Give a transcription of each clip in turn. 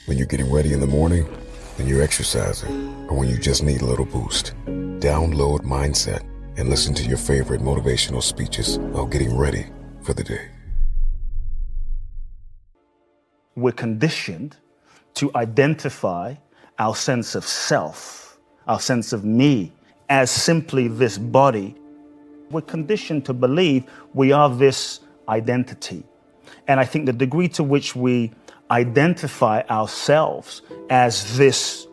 When you're getting ready in the morning, when you're exercising, or when you just need a little boost. Download Mindset and listen to your favorite motivational speeches while getting ready for the day. We're conditioned to identify our sense of self, our sense of me, as simply this body. We're conditioned to believe we are this identity. And I think the degree to which we identify ourselves as this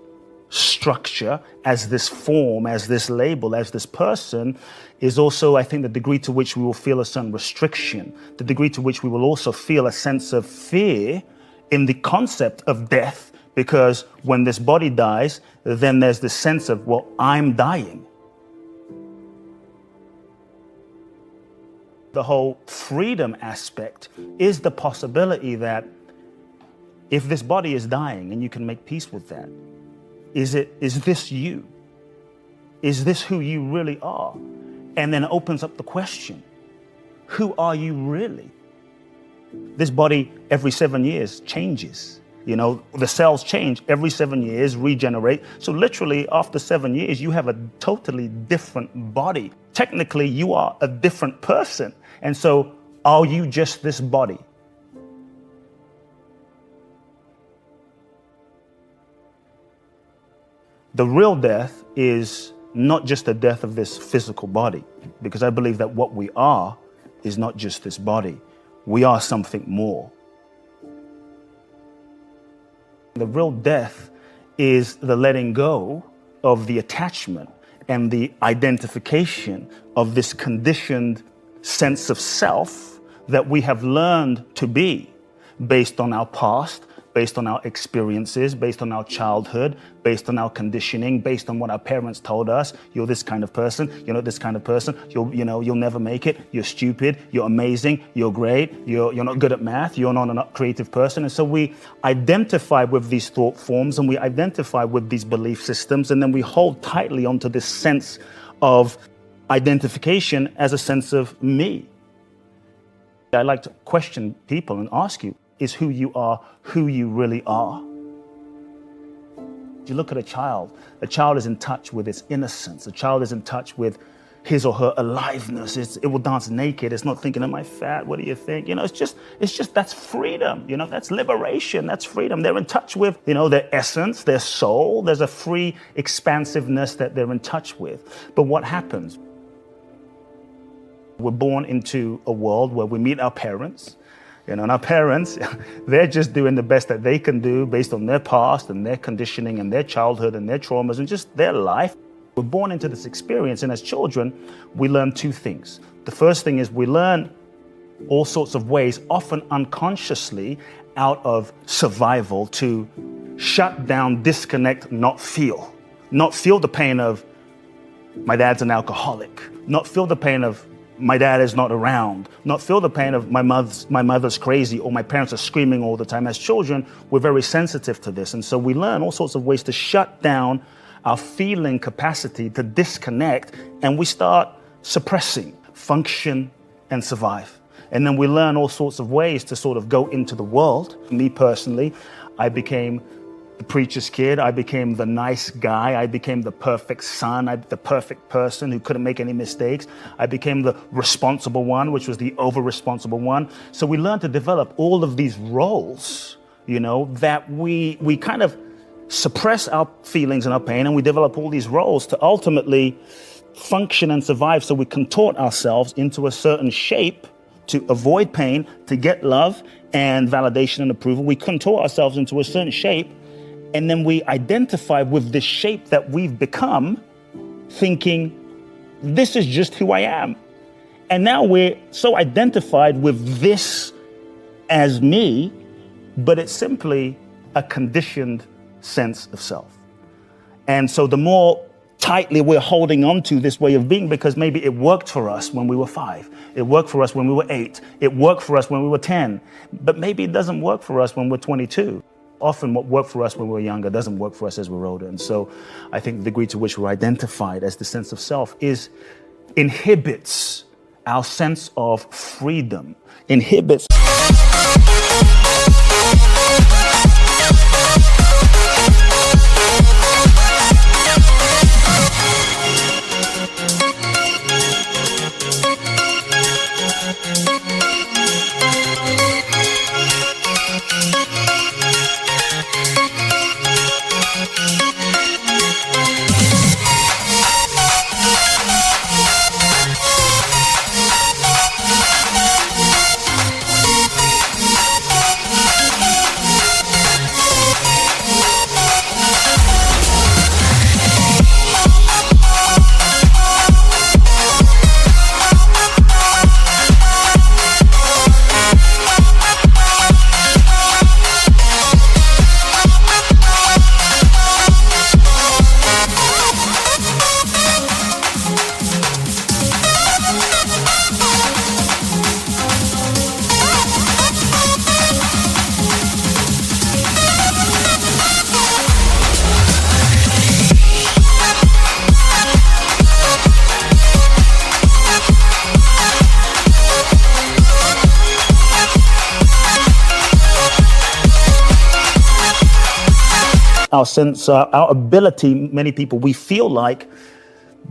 structure, as this form, as this label, as this person, is also, I think, the degree to which we will feel a certain restriction, the degree to which we will also feel a sense of fear in the concept of death, because when this body dies, then there's this sense of, well, I'm dying. The whole freedom aspect is the possibility that if this body is dying and you can make peace with that, is this you? Is this who you really are? And then it opens up the question, who are you really? This body every 7 years changes. You know, the cells change every 7 years, regenerate. So literally after 7 years, you have a totally different body. Technically, you are a different person. And so are you just this body? The real death is not just the death of this physical body, because I believe that what we are is not just this body. We are something more. The real death is the letting go of the attachment and the identification of this conditioned sense of self that we have learned to be based on our past, based on our experiences, based on our childhood, based on our conditioning, based on what our parents told us. You're this kind of person, you're not this kind of person, you'll never make it, you're stupid, you're amazing, you're great, you're not good at math, you're not a creative person. And so we identify with these thought forms and we identify with these belief systems, and then we hold tightly onto this sense of identification as a sense of me. I like to question people and ask you, is who you are who you really are? You look at a child is in touch with its innocence. A child is in touch with his or her aliveness. It will dance naked. It's not thinking, am I fat? What do you think? It's just that's freedom. That's liberation. That's freedom. They're in touch with, their essence, their soul. There's a free expansiveness that they're in touch with. But what happens? We're born into a world where we meet our parents. And our parents, they're just doing the best that they can do based on their past and their conditioning and their childhood and their traumas and just their life. We're born into this experience, and as children, we learn two things. The first thing is we learn all sorts of ways, often unconsciously, out of survival, to shut down, disconnect, not feel. Not feel the pain of my dad's an alcoholic. Not feel the pain of my dad is not around, not feel the pain of my mother's crazy or my parents are screaming all the time. As children, we're very sensitive to this. And so we learn all sorts of ways to shut down our feeling capacity, to disconnect, and we start suppressing, function, and survive. And then we learn all sorts of ways to sort of go into the world. Me personally, I became the preacher's kid. I became the nice guy. I became the perfect son. The perfect person who couldn't make any mistakes. I became the responsible one, which was the over-responsible one. So we learned to develop all of these roles, that we kind of suppress our feelings and our pain, and we develop all these roles to ultimately function and survive. So we contort ourselves into a certain shape to avoid pain, to get love and validation and approval. We contort ourselves into a certain shape, and then we identify with the shape that we've become, thinking, this is just who I am. And now we're so identified with this as me, but it's simply a conditioned sense of self. And so the more tightly we're holding on to this way of being, because maybe it worked for us when we were 5, it worked for us when we were 8, it worked for us when we were 10, but maybe it doesn't work for us when we're 22. Often what worked for us when we were younger doesn't work for us as we're older. And so I think the degree to which we're identified as the sense of self inhibits our sense of freedom, inhibits our ability, many people, we feel like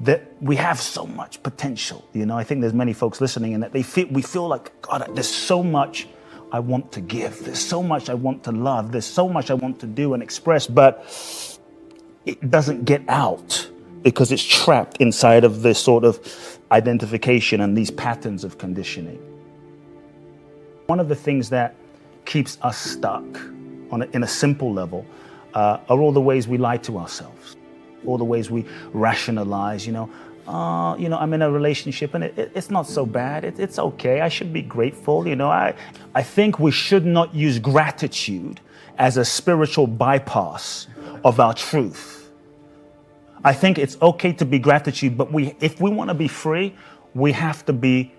that we have so much potential. I think there's many folks listening and that we feel like, God, there's so much I want to give. There's so much I want to love. There's so much I want to do and express, but it doesn't get out because it's trapped inside of this sort of identification and these patterns of conditioning. One of the things that keeps us stuck in a simple level are all the ways we lie to ourselves, all the ways we rationalize, I'm in a relationship and it's not so bad. It's okay. I should be grateful. I think we should not use gratitude as a spiritual bypass of our truth. I think it's okay to be gratitude, but if we want to be free, we have to be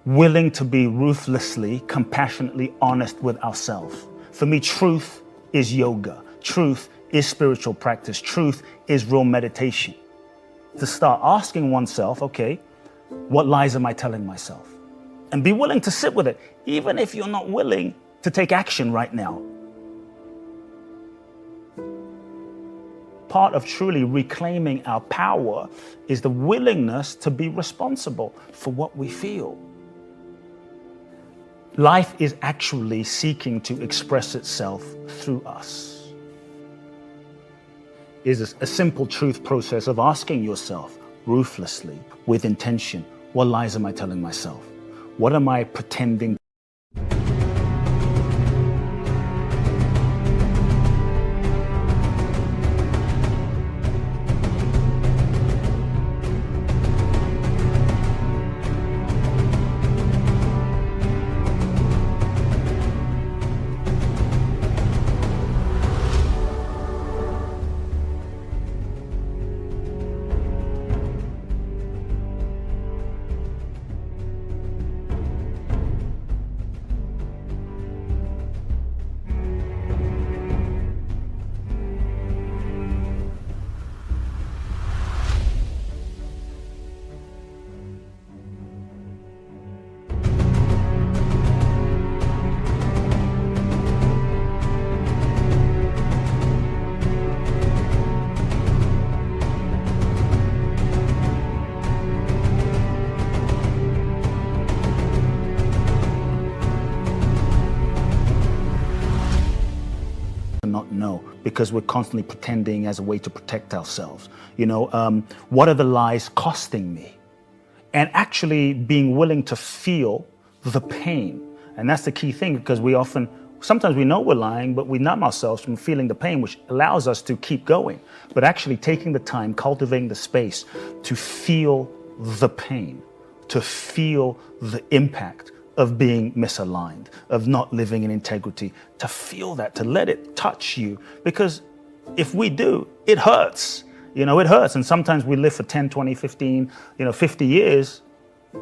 willing to be ruthlessly, compassionately honest with ourselves. For me, truth is yoga. Truth is spiritual practice. Truth is real meditation. To start asking oneself, okay, what lies am I telling myself? And be willing to sit with it, even if you're not willing to take action right now. Part of truly reclaiming our power is the willingness to be responsible for what we feel. Life is actually seeking to express itself through us. It is a simple truth process of asking yourself ruthlessly, with intention, what lies am I telling myself? What am I pretending? Not know, because we're constantly pretending as a way to protect ourselves. What are the lies costing me? And actually being willing to feel the pain. And that's the key thing, because sometimes we know we're lying, but we numb ourselves from feeling the pain, which allows us to keep going. But actually taking the time, cultivating the space to feel the pain, to feel the impact of being misaligned, of not living in integrity, to feel that, to let it touch you. Because if we do, it hurts. It hurts. And sometimes we live for 10, 20, 15, 50 years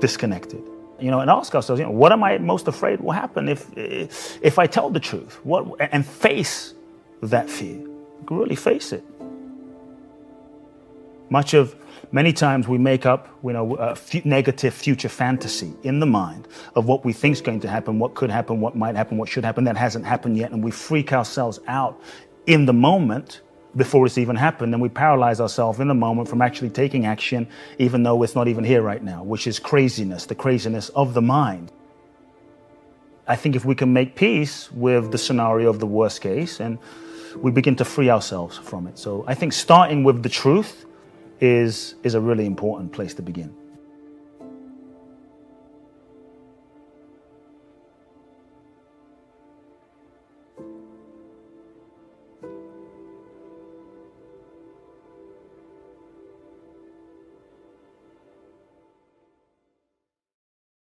disconnected. And ask ourselves, what am I most afraid will happen if I tell the truth? And face that fear. Really face it. Many times we make up, a negative future fantasy in the mind of what we think is going to happen, what could happen, what might happen, what should happen, that hasn't happened yet. And we freak ourselves out in the moment before it's even happened. And we paralyze ourselves in the moment from actually taking action, even though it's not even here right now, which is craziness, the craziness of the mind. I think if we can make peace with the scenario of the worst case, and we begin to free ourselves from it. So I think starting with the truth is a really important place to begin.